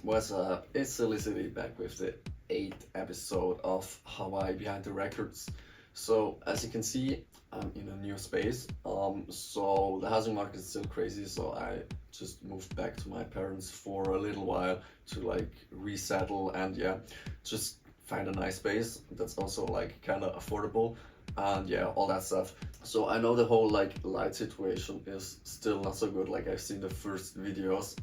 What's up? It's Felicity back with the 8th episode of HWY Behind The Recordz. So as you can see, I'm in a new space. So the housing market is still crazy, so I just moved back to my parents for a little while to like resettle and just find a nice space that's also like kind of affordable and all that stuff. So I know the whole like light situation is still not so good. Like I've seen the first videos.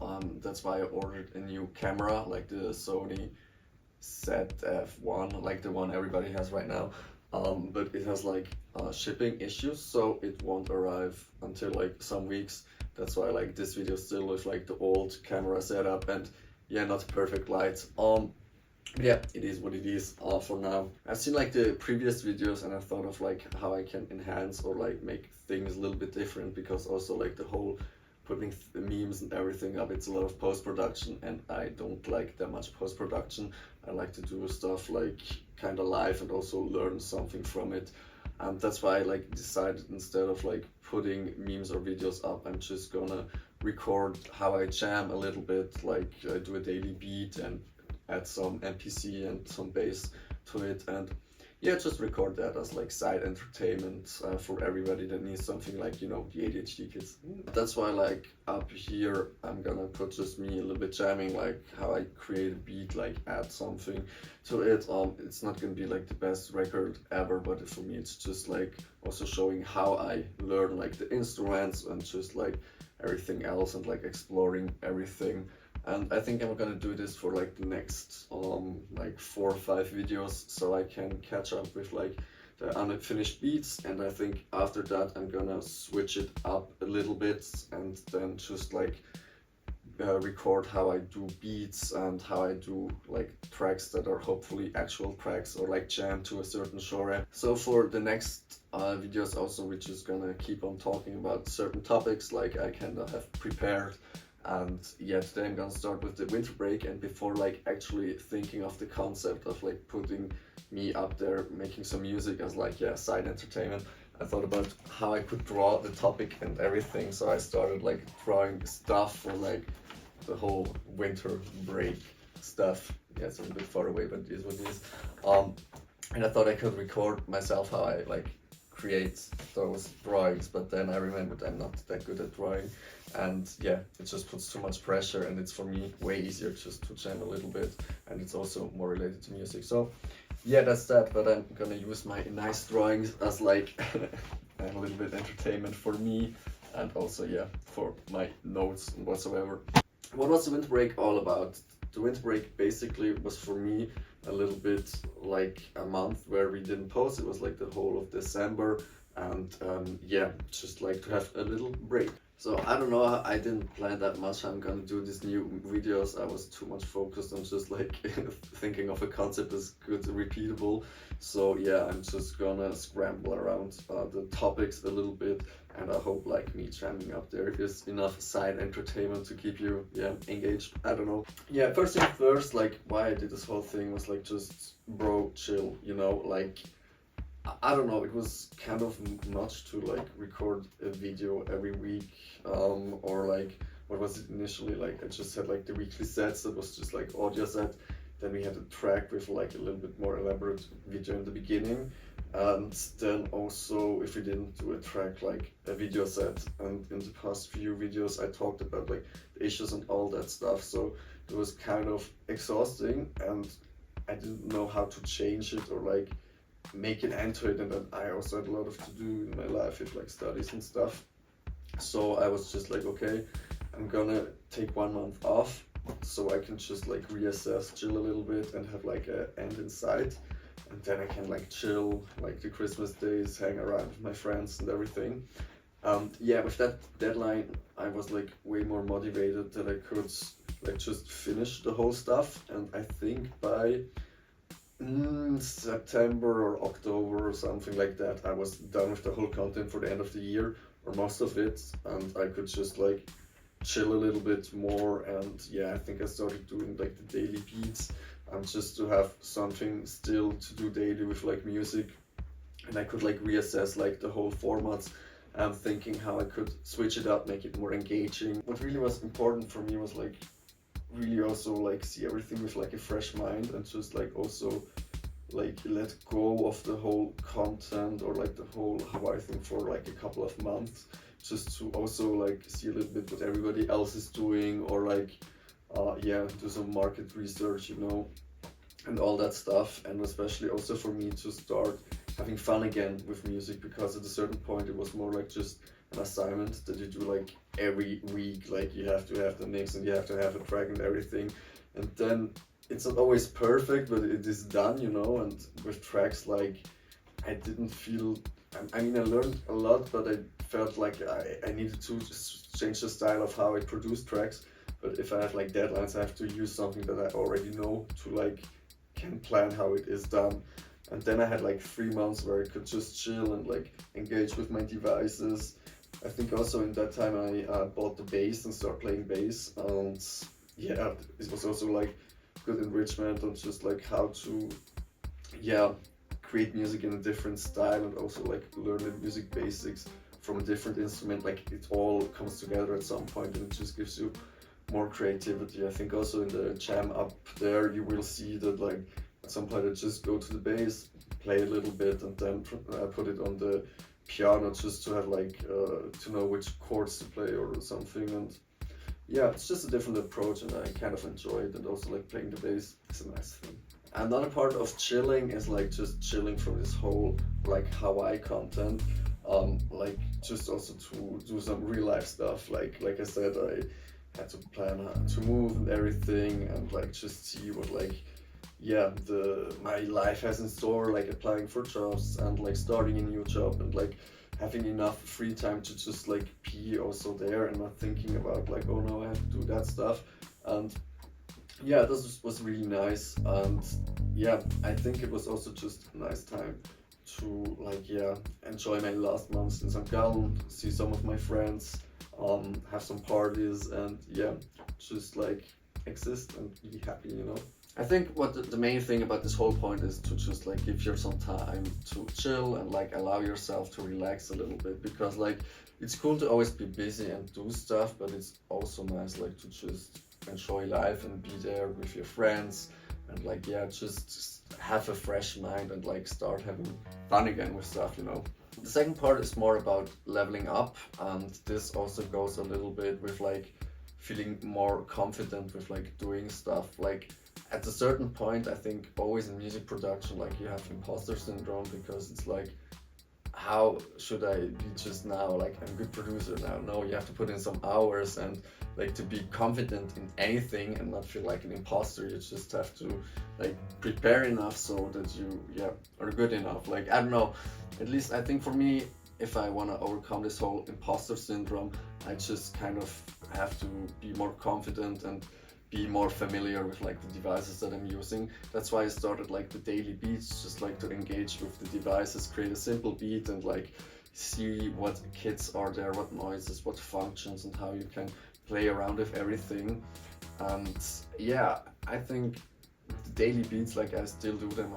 That's why I ordered a new camera, like the Sony ZF-1, like the one everybody has right now. But it has like shipping issues, so it won't arrive until like some weeks. That's why like this video still with like the old camera setup and not perfect lights. It is what it is for now. I've seen like the previous videos and I thought of like how I can enhance or like make things a little bit different, because also like the whole putting the memes and everything up, it's a lot of post-production and I don't like that much post-production. I like to do stuff like kind of live and also learn something from it. And that's why I like decided, instead of like putting memes or videos up, I'm just gonna record how I jam a little bit, like I do a daily beat and add some MPC and some bass to it, and just record that as like side entertainment for everybody that needs something, like the ADHD kids. That's why like up here I'm gonna put just me a little bit jamming, like how I create a beat, like add something to it. It's not gonna be like the best record ever, but for me it's just like also showing how I learn like the instruments and just like everything else and like exploring everything. And I think I'm gonna do this for like the next like 4 or 5 videos, so I can catch up with like the unfinished beats. And I think after that I'm gonna switch it up a little bit and then just like record how I do beats and how I do like tracks that are hopefully actual tracks or like jam to a certain genre. So for the next videos also, we're just gonna keep on talking about certain topics like I kind of have prepared. And today I'm gonna start with the Winterbreak. And before like actually thinking of the concept of like putting me up there making some music as like side entertainment, I thought about how I could draw the topic and everything. So I started like drawing stuff for like the whole winter break stuff. It's a little bit far away, but it is what it is. And I thought I could record myself how I like create those drawings, but then I remembered I'm not that good at drawing, and it just puts too much pressure, and it's for me way easier just to jam a little bit, and it's also more related to music. So that's that, but I'm gonna use my nice drawings as like a little bit entertainment for me, and also for my notes and whatsoever. What was the Winterbreak all about? The Winterbreak basically was for me a little bit like a month where we didn't post. It was like the whole of December, and just like to have a little break. So I don't know, I didn't plan that much I'm gonna do these new videos. I was too much focused on just like thinking of a concept that's good, repeatable. So I'm just gonna scramble around the topics a little bit, and I hope like me jamming up there is enough side entertainment to keep you engaged. I don't know. First thing first, like why I did this whole thing was like just bro chill, like I don't know, it was kind of much to like record a video every week, or like what was it initially, like I just had like the weekly sets that was just like audio set, then we had a track with like a little bit more elaborate video in the beginning, and then also if we didn't do a track, like a video set. And in the past few videos I talked about like the issues and all that stuff, so it was kind of exhausting and I didn't know how to change it or like make it into it. And then I also had a lot of to do in my life with like studies and stuff, so I was just like, okay, I'm gonna take 1 month off so I can just like reassess, chill a little bit and have like a end in sight, and then I can like chill like the Christmas days, hang around with my friends and everything. With that deadline I was like way more motivated that I could like just finish the whole stuff, and I think by September or October or something like that I was done with the whole content for the end of the year, or most of it, and I could just like chill a little bit more. And I think I started doing like the daily beats, just to have something still to do daily with like music, and I could like reassess like the whole formats. I'm thinking how I could switch it up, make it more engaging. What really was important for me was like really also like see everything with like a fresh mind, and just like also like let go of the whole content or like the whole Hawaii thing for like a couple of months, just to also like see a little bit what everybody else is doing, or like yeah, do some market research, you know, and all that stuff. And especially also for me to start having fun again with music, because at a certain point it was more like just an assignment that you do like every week, like you have to have the mix and you have to have a track and everything, and then it's not always perfect, but it is done, you know. And with tracks, like I didn't feel, I mean I learned a lot, but I felt like I needed to just change the style of how I produce tracks. But if I have like deadlines, I have to use something that I already know to like can plan how it is done. And then I had like 3 months where I could just chill and like engage with my devices. I think also in that time I bought the bass and started playing bass, and yeah, it was also like good enrichment on just like how to, yeah, create music in a different style, and also like learn the music basics from a different instrument. Like it all comes together at some point, and it just gives you more creativity. I think also in the jam up there you will see that like at some point I just go to the bass, play a little bit, and then put it on the piano just to have like to know which chords to play or something. And yeah, it's just a different approach, and I kind of enjoy it. And also like playing the bass is a nice thing. Another part of chilling is like just chilling from this whole like Hawaii content, like just also to do some real life stuff. Like I said, I had to plan how to move and everything, and like just see what like, yeah, my life has in store, like applying for jobs and like starting a new job, and like having enough free time to just like be also there and not thinking about like, oh no, I have to do that stuff. And yeah, this was really nice. And yeah, I think it was also just a nice time to like, yeah, enjoy my last months in St. Gallen, see some of my friends, have some parties, and yeah, just like exist and be happy, you know. I think what the main thing about this whole point is to just like give yourself some time to chill and like allow yourself to relax a little bit, because like it's cool to always be busy and do stuff, but it's also nice like to just enjoy life and be there with your friends, and like, yeah, just have a fresh mind and like start having fun again with stuff, you know. The second part is more about leveling up, and this also goes a little bit with like feeling more confident with like doing stuff. Like at a certain point, I think always in music production, like you have imposter syndrome, because it's like, how should I be just now? Like I'm a good producer now. No, you have to put in some hours, and like to be confident in anything and not feel like an imposter, you just have to like prepare enough so that you, yeah, are good enough. Like I don't know, at least I think for me, if I want to overcome this whole imposter syndrome, I just kind of have to be more confident and be more familiar with like the devices that I'm using. That's why I started like the daily beats, just like to engage with the devices, create a simple beat, and like see what kits are there, what noises, what functions, and how you can play around with everything. And yeah, I think the daily beats, like I still do them.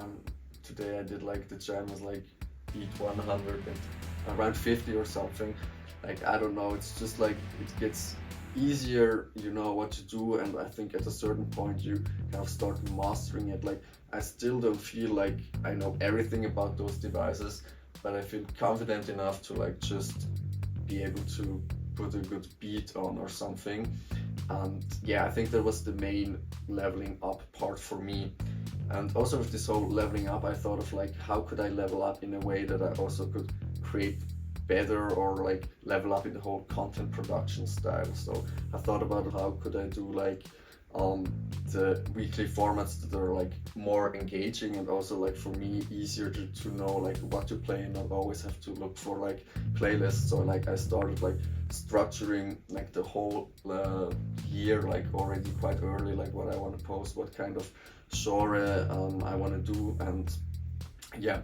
Today I did like the jam was like beat 100 and around 50 or something. Like I don't know, it's just like it gets easier, you know what to do, and I think at a certain point you kind of start mastering it. Like I still don't feel like I know everything about those devices, but I feel confident enough to like just be able to put a good beat on or something. And yeah, I think that was the main leveling up part for me. And also with this whole leveling up, I thought of like, how could I level up in a way that I also could create better, or like level up in the whole content production style. So I thought about how could I do like the weekly formats that are like more engaging, and also like for me easier to know like what to play and not always have to look for like playlists. So like I started like structuring like the whole year like already quite early, like what I want to post, what kind of genre I want to do. And yeah,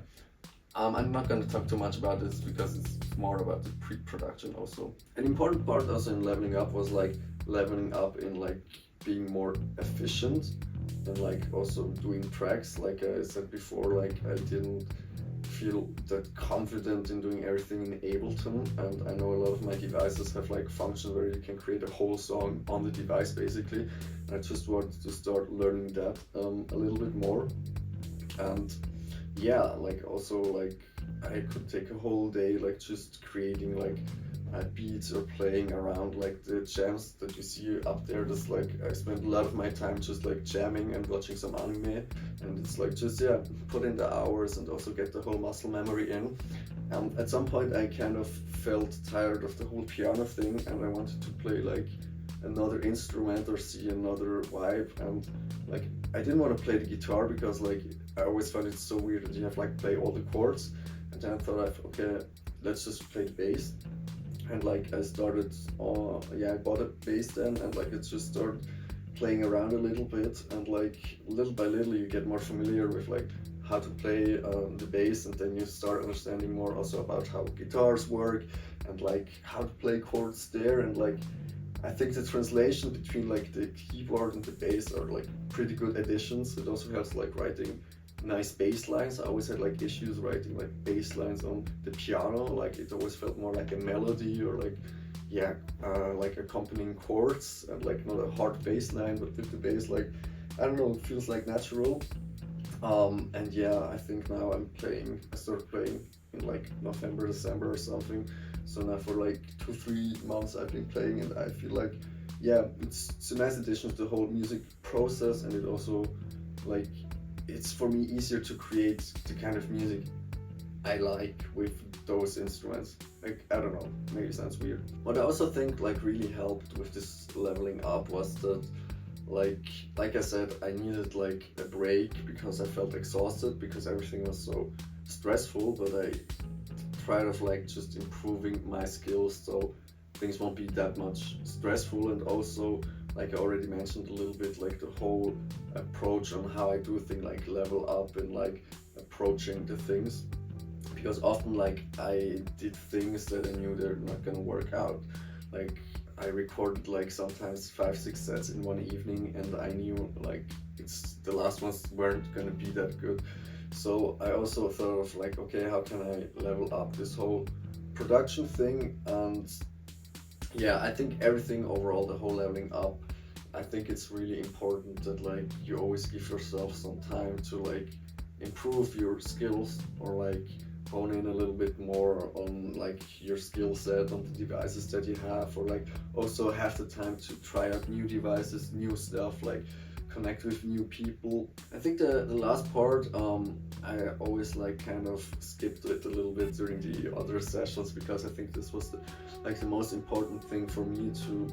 I'm not going to talk too much about this because it's more about the pre-production also. An important part also in leveling up was like leveling up in like being more efficient, and like also doing tracks. Like I said before, like I didn't feel that confident in doing everything in Ableton, and I know a lot of my devices have like functions where you can create a whole song on the device basically. I just wanted to start learning that a little bit more. And yeah, like also like I could take a whole day like just creating like beats or playing around like the jams that you see up there. Just like I spend a lot of my time just like jamming and watching some anime, and it's like just yeah, put in the hours and also get the whole muscle memory in. At some point I kind of felt tired of the whole piano thing, and I wanted to play like another instrument or see another vibe. And like I didn't want to play the guitar because like I always found it so weird that you have like play all the chords. And then I thought, okay, let's just play the bass. And like I started, yeah, I bought a bass then, and like it just started playing around a little bit, and like little by little you get more familiar with like how to play the bass, and then you start understanding more also about how guitars work and like how to play chords there. And like I think the translation between like the keyboard and the bass are like pretty good additions. It also helps like writing nice bass lines. I always had like issues writing like bass lines on the piano. Like it always felt more like a melody, or like yeah, like accompanying chords, and like not a hard bass line, but with the bass, like I don't know, it feels like natural. And yeah, I think now I started playing in like November, December or something. So now for like 2-3 months I've been playing, and I feel like yeah, it's a nice addition to the whole music process. And it also like it's for me easier to create the kind of music I like with those instruments. Like I don't know, maybe it sounds weird. What I also think like really helped with this leveling up was that like I said, I needed like a break because I felt exhausted because everything was so stressful. But I tried of like just improving my skills so things won't be that much stressful. And also like I already mentioned a little bit, like the whole approach on how I do things, like level up and like approaching the things, because often like I did things that I knew they're not gonna work out. Like I recorded like sometimes 5-6 sets in one evening, and I knew like the last ones weren't gonna be that good. So I also thought of like, okay, how can I level up this whole production thing? And yeah, I think everything overall, the whole leveling up, I think it's really important that like you always give yourself some time to like improve your skills, or like hone in a little bit more on like your skill set on the devices that you have, or like also have the time to try out new devices, new stuff, like connect with new people. I think the last part, I always like kind of skipped it a little bit during the other sessions, because I think this was the most important thing for me to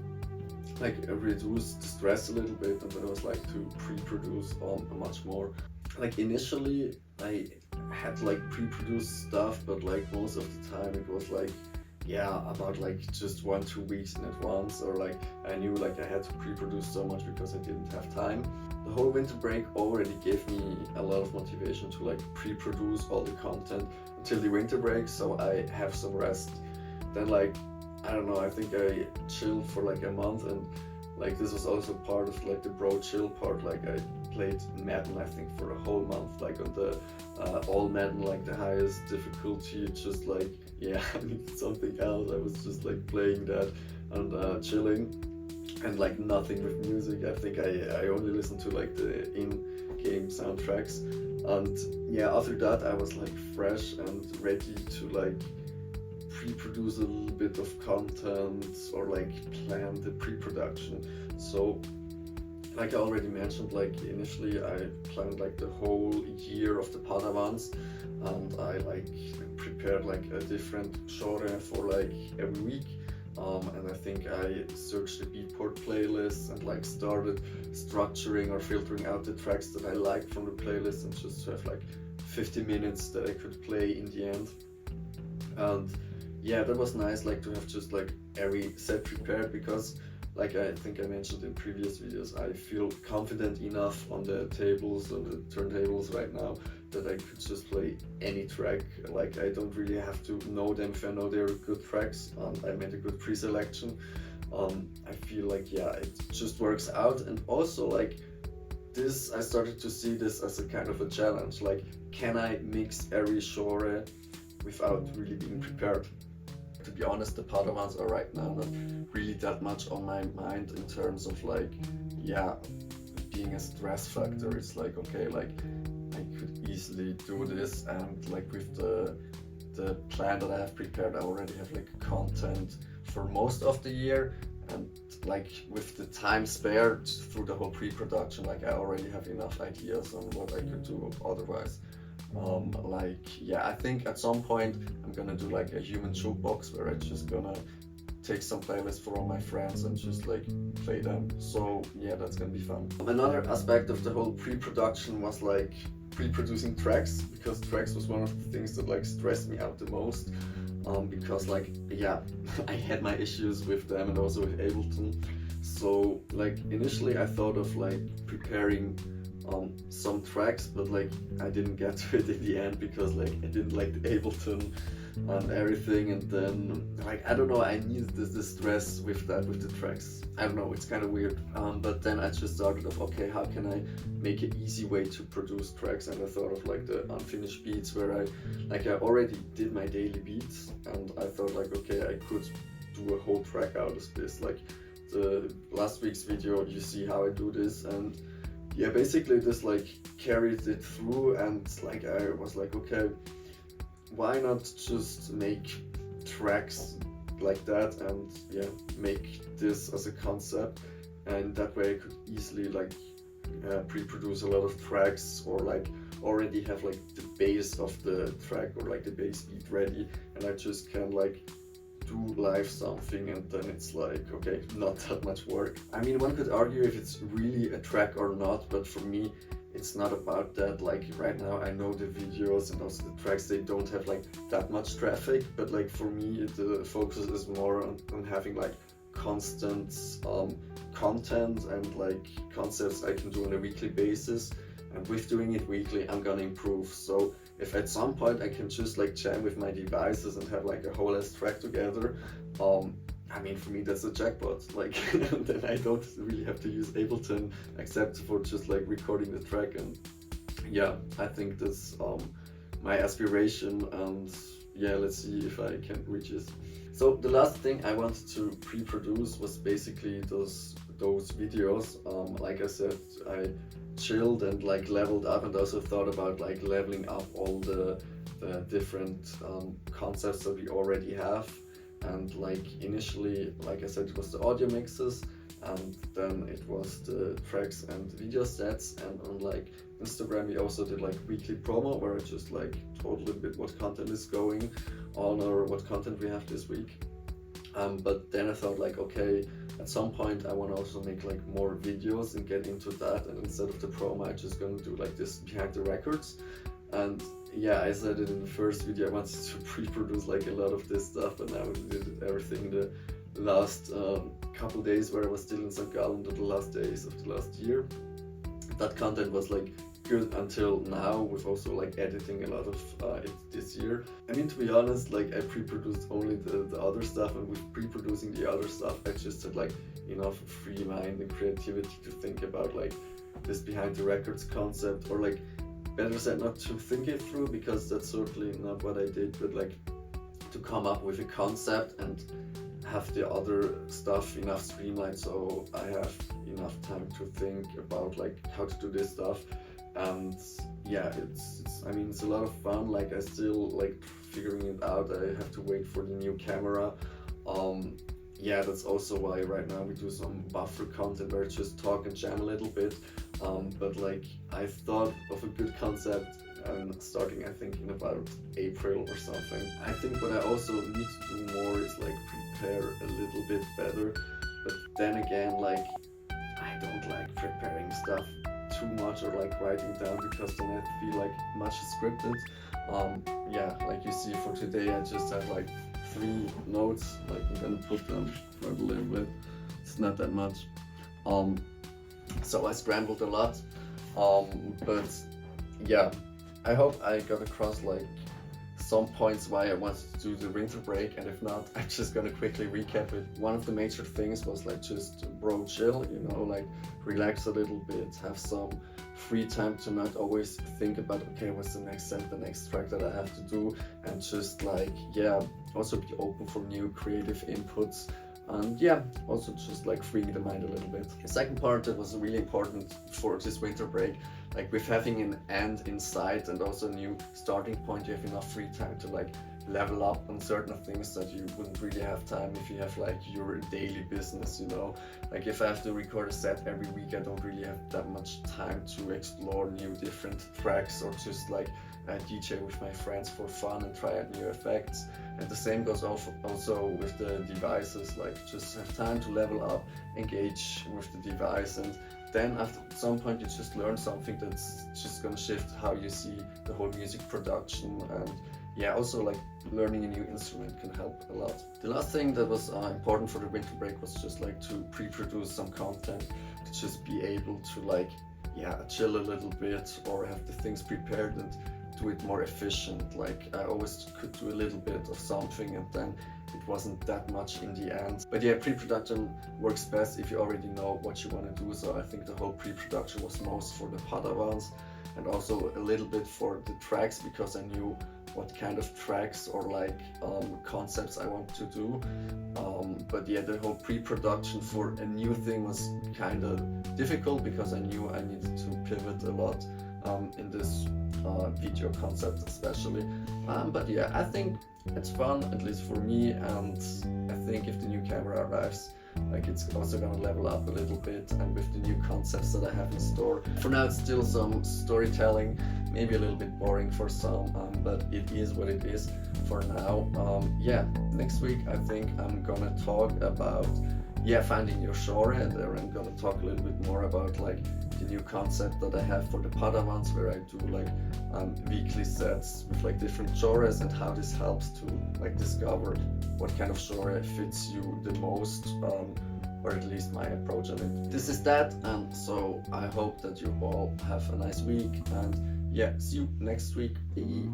like reduce the stress a little bit, and then I was like to pre-produce much more. Like initially I had like pre-produced stuff, but like most of the time it was like yeah, about like just 1-2 weeks in advance, or like I knew like I had to pre-produce so much because I didn't have time. The whole winter break already gave me a lot of motivation to like pre-produce all the content until the winter break, so I have some rest. Then like I don't know, I think I chilled for like a month, and like this was also part of like the bro chill part. Like I played Madden I think for a whole month, like on the all Madden, like the highest difficulty, just like yeah, I needed something else. I was just like playing that and chilling, and like nothing with music. I think I only listened to like the in-game soundtracks, and yeah, after that I was like fresh and ready to like pre-produce a little bit of content, or like plan the pre-production. So like I already mentioned, like initially I planned like the whole year of the Padawans, and I like prepared like a different genre for like every week. And I think I searched the Beatport playlists and like started structuring or filtering out the tracks that I liked from the playlist, and just to have like 50 minutes that I could play in the end. And yeah, that was nice, like to have just like every set prepared, because like I think I mentioned in previous videos, I feel confident enough on the tables, on the turntables right now, that I could just play any track. Like I don't really have to know them if I know they're good tracks. I made a good pre-selection. I feel like yeah, it just works out. And also like this, I started to see this as a kind of a challenge. Like, can I mix every genre without really being prepared? To be honest, the powder ones are right now not really that much on my mind in terms of like, yeah, being a stress factor. It's like, okay, like I could easily do this, and like with the plan that I have prepared, I already have like content for most of the year, and like with the time spared through the whole pre-production, like I already have enough ideas on what I could do otherwise. Like, yeah, I think at some point I'm gonna do like a human jukebox where I'm just gonna take some playlists for all my friends and just like play them. So yeah, that's gonna be fun. Another aspect of the whole pre-production was like pre-producing tracks, because tracks was one of the things that like stressed me out the most, because like, yeah, I had my issues with them and also with Ableton. So like initially I thought of like preparing some tracks, but like I didn't get to it in the end because like I didn't like the Ableton and everything, and then like I don't know, I needed the stress with that, with the tracks. I don't know, it's kind of weird. But then I just started of, okay, how can I make an easy way to produce tracks? And I thought of like the unfinished beats, where I already did my daily beats, and I thought like, okay, I could do a whole track out of this. Like the last week's video, you see how I do this, and yeah, basically this like carried it through, and like I was like, okay, why not just make tracks like that, and yeah, make this as a concept, and that way I could easily like pre-produce a lot of tracks, or like already have like the base of the track or like the bass beat ready, and I just can like do live something, and then it's like, okay, not that much work. I mean, one could argue if it's really a track or not, but for me it's not about that. Like right now I know the videos and also the tracks, they don't have like that much traffic, but like for me the focus is more on having like constant content and like concepts I can do on a weekly basis, and with doing it weekly I'm gonna improve. So if at some point I can just like jam with my devices and have like a whole ass track together, I mean, for me that's a jackpot. Like then I don't really have to use Ableton except for just like recording the track. And yeah, I think that's my aspiration, and yeah, let's see if I can reach it. So the last thing I wanted to pre-produce was basically those videos. Like I said, I chilled and like leveled up, and also thought about like leveling up all the different concepts that we already have. And like initially, like I said, it was the audio mixes, and then it was the tracks and video sets, and on like Instagram we also did like weekly promo, where I just like told a little bit what content is going on or what content we have this week. But then I thought like, okay, at some point I want to also make like more videos and get into that, and instead of the promo I'm just gonna do like this Behind The Recordz. And yeah, I said it in the first video, I wanted to pre-produce like a lot of this stuff, but now we did everything the last couple days where I was still in St. Gallen, the last days of the last year. That content was like good until now, with also like editing a lot of it this year. I mean, to be honest, like I pre-produced only the other stuff, and with pre-producing the other stuff I just had like enough free mind and creativity to think about like this Behind The Recordz concept, or like better said, not to think it through, because that's certainly not what I did, but like to come up with a concept and have the other stuff enough streamlined, so I have enough time to think about like how to do this stuff. And yeah, it's I mean, it's a lot of fun. Like I still like figuring it out. I have to wait for the new camera. Yeah, that's also why right now we do some buffer content where I just talk and jam a little bit. But like I thought of a good concept starting I think in about April or something. I think what I also need to do more is like prepare a little bit better. But then again, like I don't like preparing stuff too much or like writing down, because then I feel like much is scripted. Yeah, like you see for today I just have like 3 notes, like I'm gonna put them for a little bit. It's not that much. So I scrambled a lot. But yeah, I hope I got across like some points why I wanted to do the winter break, and if not, I'm just gonna quickly recap it. One of the major things was like just bro chill, you know, like relax a little bit, have some free time to not always think about, okay, what's the next step, the next track that I have to do, and just like, yeah, also be open for new creative inputs. And yeah, also just like freeing the mind a little bit. The second part that was really important for this winter break, like with having an end in sight and also a new starting point, you have enough free time to like level up on certain things that you wouldn't really have time if you have like your daily business, you know. Like if I have to record a set every week, I don't really have that much time to explore new different tracks or just like DJ with my friends for fun and try out new effects. And the same goes also with the devices, like just have time to level up, engage with the device, and then at some point you just learn something that's just gonna shift how you see the whole music production. And yeah, also like learning a new instrument can help a lot. The last thing that was important for the winter break was just like to pre-produce some content, to just be able to like, yeah, chill a little bit or have the things prepared and do it more efficient. Like I always could do a little bit of something and then it wasn't that much in the end. But yeah, pre-production works best if you already know what you want to do. So I think the whole pre-production was most for the Padawans and also a little bit for the tracks, because I knew what kind of tracks or like concepts I want to do. But yeah, the whole pre-production for a new thing was kind of difficult because I knew I needed to pivot a lot in this video concept especially. But yeah, I think it's fun, at least for me, and I think if the new camera arrives, like it's also gonna level up a little bit, and with the new concepts that I have in store. For now it's still some storytelling, maybe a little bit boring for some, but it is what it is for now. Yeah, next week I think I'm gonna talk about finding your genre, and there I'm gonna talk a little bit more about like the new concept that I have for the Padawans, where I do like weekly sets with like different genres, and how this helps to like discover what kind of genre fits you the most, or at least my approach on it. This is that, and so I hope that you all have a nice week, and yeah, see you next week. Bye.